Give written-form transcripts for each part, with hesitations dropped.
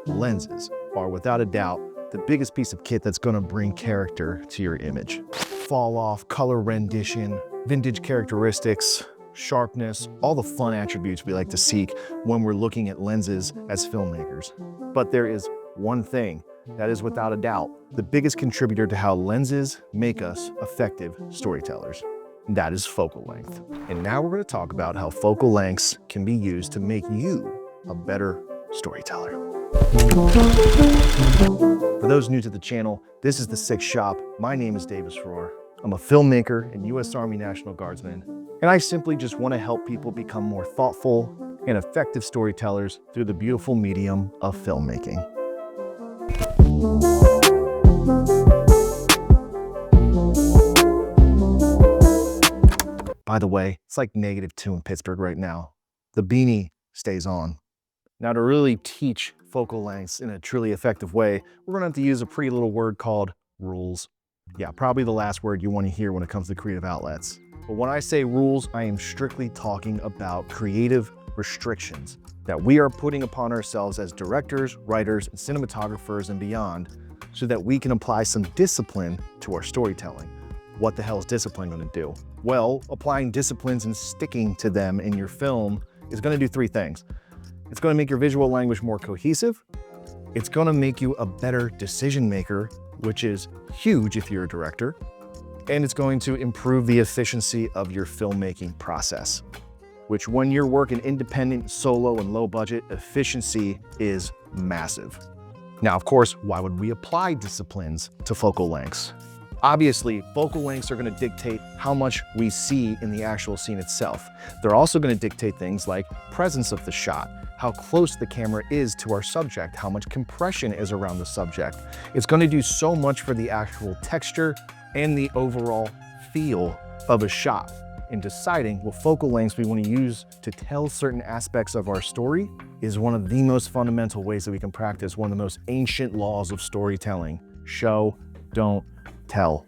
Lenses are without a doubt the biggest piece of kit that's going to bring character to your image. Fall off, color rendition, vintage characteristics, sharpness, all the fun attributes we like to seek when we're looking at lenses as filmmakers. But there is one thing that is without a doubt the biggest contributor to how lenses make us effective storytellers. And that is focal length. And now we're going to talk about how focal lengths can be used to make you a better storyteller. For those new to the channel, this is The Sixth Shop. My name is Davis Rohr. I'm a filmmaker and U.S. Army National Guardsman, and I simply just want to help people become more thoughtful and effective storytellers through the beautiful medium of filmmaking. By the way, it's like -2 in Pittsburgh right now. The beanie stays on. Now, to really teach focal lengths in a truly effective way, we're going to have to use a pretty little word called rules. Yeah, probably the last word you want to hear when it comes to creative outlets. But when I say rules, I am strictly talking about creative restrictions that we are putting upon ourselves as directors, writers, and cinematographers and beyond, so that we can apply some discipline to our storytelling. What the hell is discipline going to do? Well, applying disciplines and sticking to them in your film is going to do three things. It's going to make your visual language more cohesive. It's going to make you a better decision maker, which is huge if you're a director. And it's going to improve the efficiency of your filmmaking process, which when you're working independent, solo, and low budget, efficiency is massive. Now, of course, why would we apply disciplines to focal lengths? Obviously, focal lengths are going to dictate how much we see in the actual scene itself. They're also going to dictate things like presence of the shot, how close the camera is to our subject, how much compression is around the subject. It's going to do so much for the actual texture and the overall feel of a shot. In deciding what focal lengths we want to use to tell certain aspects of our story is one of the most fundamental ways that we can practice one of the most ancient laws of storytelling: show, don't tell.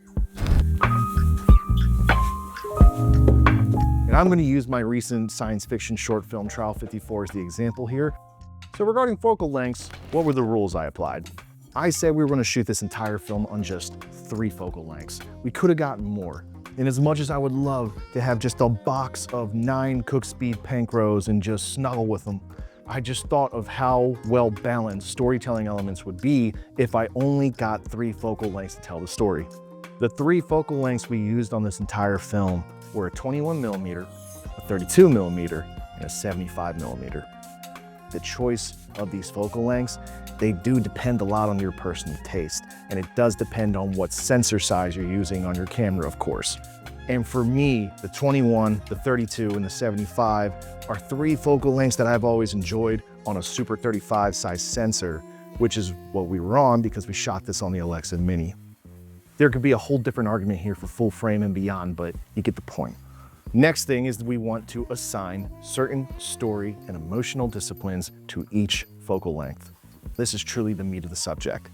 And I'm going to use my recent science fiction short film Trial 54 as the example here. So regarding focal lengths, what were the rules I applied? I said we were going to shoot this entire film on just 3 focal lengths. We could have gotten more. And as much as I would love to have just a box of 9 Cook Speed Pancros and just snuggle with them, I just thought of how well balanced storytelling elements would be if I only got 3 focal lengths to tell the story. The 3 focal lengths we used on this entire film were a 21mm, a 32mm, and a 75mm. The choice of these focal lengths, they do depend a lot on your personal taste, and it does depend on what sensor size you're using on your camera, of course. And for me, the 21, the 32, and the 75 are 3 focal lengths that I've always enjoyed on a Super 35 size sensor, which is what we were on because we shot this on the Alexa Mini. There could be a whole different argument here for full frame and beyond, but you get the point. Next thing is we want to assign certain story and emotional disciplines to each focal length. This is truly the meat of the subject.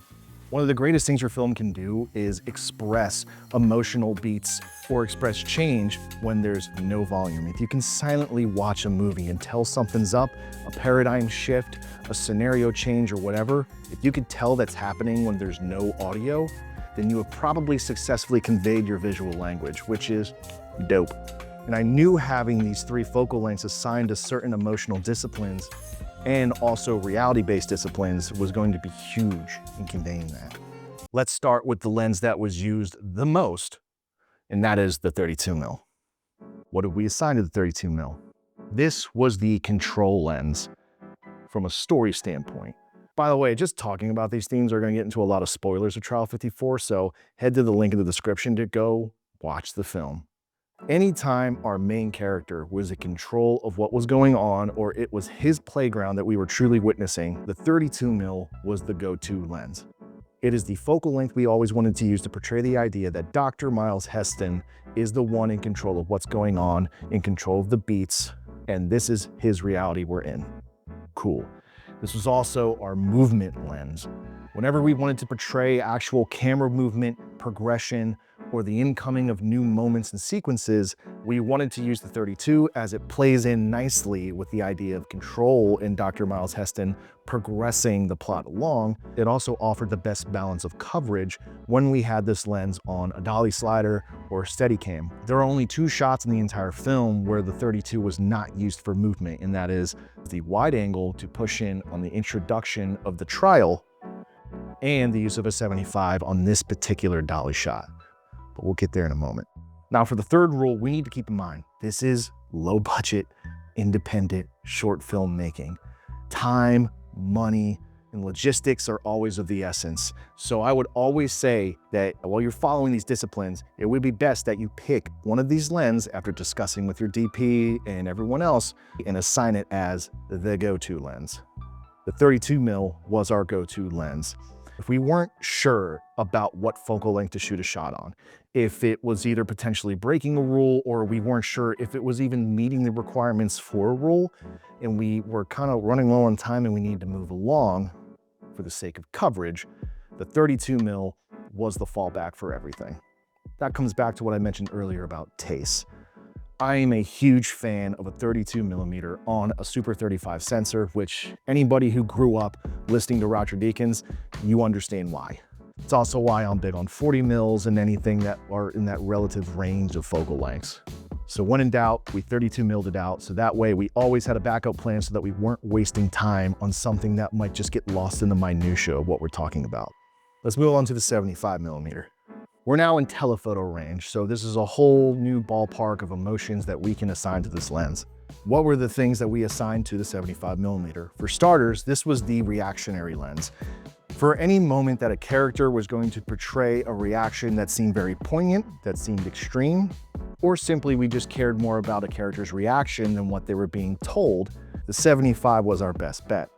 One of the greatest things your film can do is express emotional beats or express change when there's no volume. If you can silently watch a movie and tell something's up, a paradigm shift, a scenario change, or whatever, if you could tell that's happening when there's no audio, then you have probably successfully conveyed your visual language, which is dope. And I knew having these 3 focal lengths assigned to certain emotional disciplines and also reality-based disciplines was going to be huge in conveying that. Let's start with the lens that was used the most, and that is the 32mm. What did we assign to the 32mm? This was the control lens from a story standpoint. By the way, just talking about these themes are going to get into a lot of spoilers of Trial 54, so head to the link in the description to go watch the film. Anytime our main character was in control of what was going on, or it was his playground that we were truly witnessing, the 32mm was the go-to lens. It is the focal length we always wanted to use to portray the idea that Dr. Miles Heston is the one in control of what's going on, in control of the beats, and this is his reality we're in. Cool. This was also our movement lens. Whenever we wanted to portray actual camera movement progression or the incoming of new moments and sequences, we wanted to use the 32 as it plays in nicely with the idea of control in Dr. Miles Heston progressing the plot along. It also offered the best balance of coverage when we had this lens on a dolly slider or Steadicam. There are only 2 shots in the entire film where the 32 was not used for movement, and that is the wide angle to push in on the introduction of the trial and the use of a 75 on this particular dolly shot. But we'll get there in a moment. Now for the third rule, we need to keep in mind, this is low budget, independent short film making. Time, money, and logistics are always of the essence. So I would always say that while you're following these disciplines, it would be best that you pick one of these lenses after discussing with your DP and everyone else and assign it as the go-to lens. The 32mm was our go-to lens. If we weren't sure about what focal length to shoot a shot on, if it was either potentially breaking a rule or we weren't sure if it was even meeting the requirements for a rule, and we were kind of running low on time and we needed to move along for the sake of coverage, the 32mm was the fallback for everything. That comes back to what I mentioned earlier about taste. I am a huge fan of a 32mm on a Super 35 sensor, which anybody who grew up listening to Roger Deakins, you understand why. It's also why I'm big on 40mm and anything that are in that relative range of focal lengths. So when in doubt, we 32mm it out, so that way we always had a backup plan so that we weren't wasting time on something that might just get lost in the minutia of what we're talking about. Let's move on to the 75mm. We're now in telephoto range, so this is a whole new ballpark of emotions that we can assign to this lens. What were the things that we assigned to the 75mm? For starters, this was the reactionary lens. For any moment that a character was going to portray a reaction that seemed very poignant, that seemed extreme, or simply we just cared more about a character's reaction than what they were being told, the 75 was our best bet.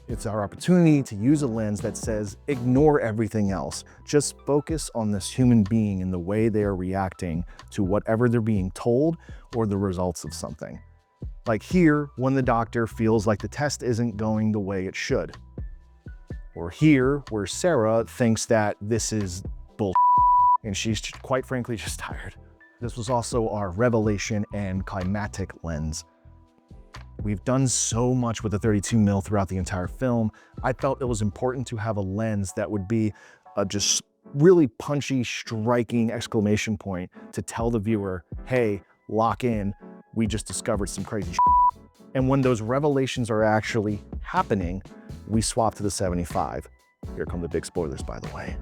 It's our opportunity to use a lens that says, ignore everything else. Just focus on this human being and the way they are reacting to whatever they're being told or the results of something. Like here, when the doctor feels like the test isn't going the way it should. Or here, where Sarah thinks that this is bull and she's quite frankly just tired. This was also our revelation and climatic lens. We've done so much with the 32mm throughout the entire film. I felt it was important to have a lens that would be a just really punchy, striking exclamation point to tell the viewer, hey, lock in, we just discovered some crazy shit. And when those revelations are actually happening, we swap to the 75. Here come the big spoilers, by the way.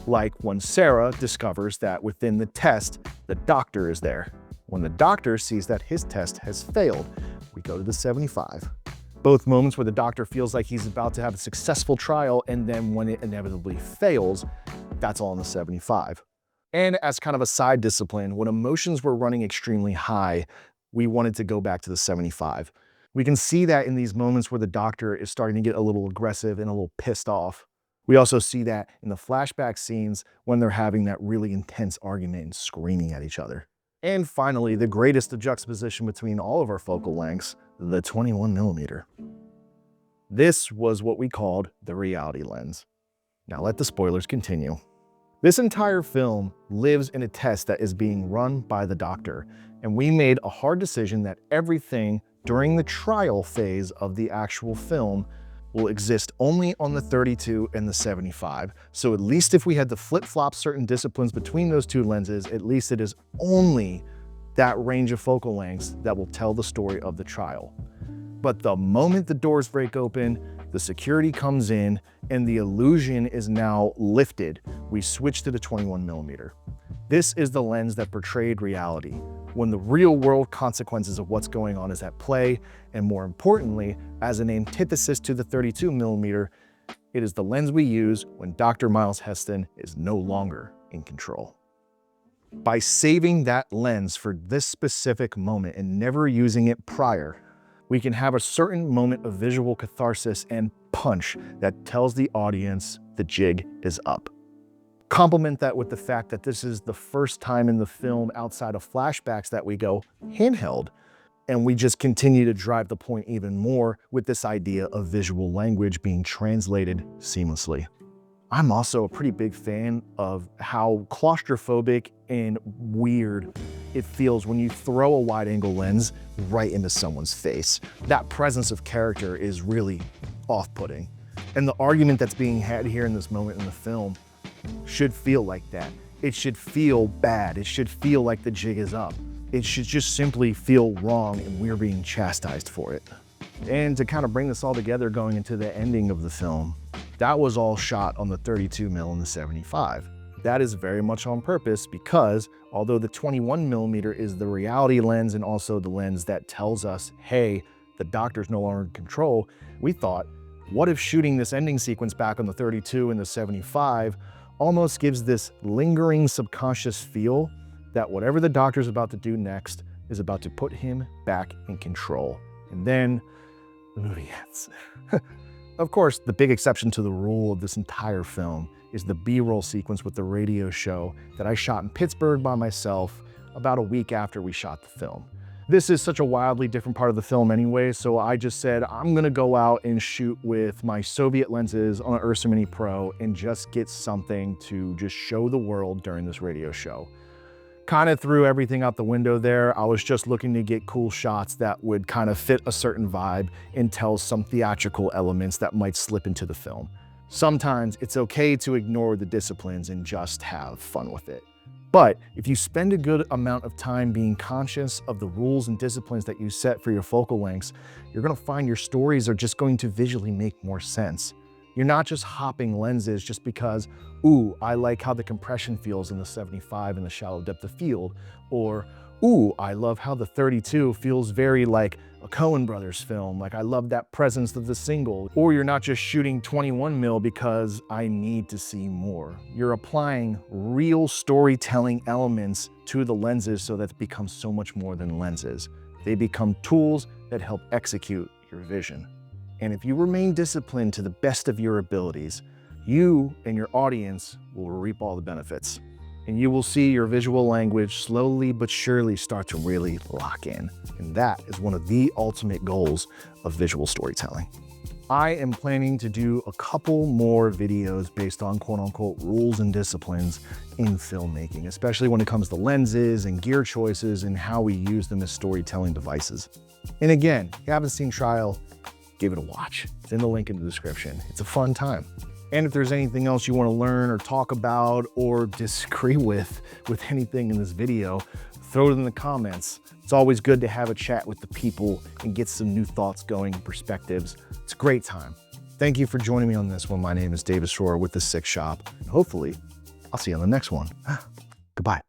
Like when Sarah discovers that within the test, the doctor is there. When the doctor sees that his test has failed, we go to the 75. Both moments where the doctor feels like he's about to have a successful trial, and then when it inevitably fails, that's all in the 75. And as kind of a side discipline, when emotions were running extremely high, we wanted to go back to the 75. We can see that in these moments where the doctor is starting to get a little aggressive and a little pissed off. We also see that in the flashback scenes when they're having that really intense argument and screaming at each other. And finally, the greatest of juxtaposition between all of our focal lengths, the 21mm. This was what we called the reality lens. Now let the spoilers continue. This entire film lives in a test that is being run by the doctor, and we made a hard decision that everything during the trial phase of the actual film will exist only on the 32 and the 75. So at least if we had to flip-flop certain disciplines between those two lenses, at least it is only that range of focal lengths that will tell the story of the trial. But the moment the doors break open, the security comes in, and the illusion is now lifted, we switch to the 21mm. This is the lens that portrayed reality, when the real-world consequences of what's going on is at play, and more importantly, as an antithesis to the 32mm, it is the lens we use when Dr. Miles Heston is no longer in control. By saving that lens for this specific moment and never using it prior, we can have a certain moment of visual catharsis and punch that tells the audience the jig is up. Complement that with the fact that this is the first time in the film outside of flashbacks that we go handheld, and we just continue to drive the point even more with this idea of visual language being translated seamlessly. I'm also a pretty big fan of how claustrophobic and weird it feels when you throw a wide-angle lens right into someone's face. That presence of character is really off-putting. And the argument that's being had here in this moment in the film should feel like that. It should feel bad. It should feel like the jig is up. It should just simply feel wrong and we're being chastised for it. And to kind of bring this all together going into the ending of the film, that was all shot on the 32mm and the 75. That is very much on purpose because although the 21mm is the reality lens and also the lens that tells us, hey, the doctor's no longer in control, we thought, what if shooting this ending sequence back on the 32 and the 75 almost gives this lingering subconscious feel that whatever the doctor's about to do next is about to put him back in control. And then the movie ends. Of course, the big exception to the rule of this entire film is the B-roll sequence with the radio show that I shot in Pittsburgh by myself about a week after we shot the film. This is such a wildly different part of the film anyway, so I just said, I'm gonna go out and shoot with my Soviet lenses on an Ursa Mini Pro and just get something to just show the world during this radio show. Kind of threw everything out the window there. I was just looking to get cool shots that would kind of fit a certain vibe and tell some theatrical elements that might slip into the film. Sometimes it's okay to ignore the disciplines and just have fun with it. But if you spend a good amount of time being conscious of the rules and disciplines that you set for your focal lengths, you're gonna find your stories are just going to visually make more sense. You're not just hopping lenses just because, ooh, I like how the compression feels in the 75 in the shallow depth of field, or, ooh, I love how the 32 feels very like a Coen Brothers film, like I love that presence of the single. Or you're not just shooting 21mm because I need to see more. You're applying real storytelling elements to the lenses so that it becomes so much more than lenses. They become tools that help execute your vision. And if you remain disciplined to the best of your abilities, you and your audience will reap all the benefits. And you will see your visual language slowly but surely start to really lock in. And that is one of the ultimate goals of visual storytelling. I am planning to do a couple more videos based on quote unquote rules and disciplines in filmmaking, especially when it comes to lenses and gear choices and how we use them as storytelling devices. And again, if you haven't seen Trial, give it a watch. It's in the link in the description. It's a fun time. And if there's anything else you want to learn or talk about or disagree with anything in this video, throw it in the comments. It's always good to have a chat with the people and get some new thoughts going and perspectives. It's a great time. Thank you for joining me on this one. My name is David Shore with The Sick Shop. And hopefully, I'll see you on the next one. Goodbye.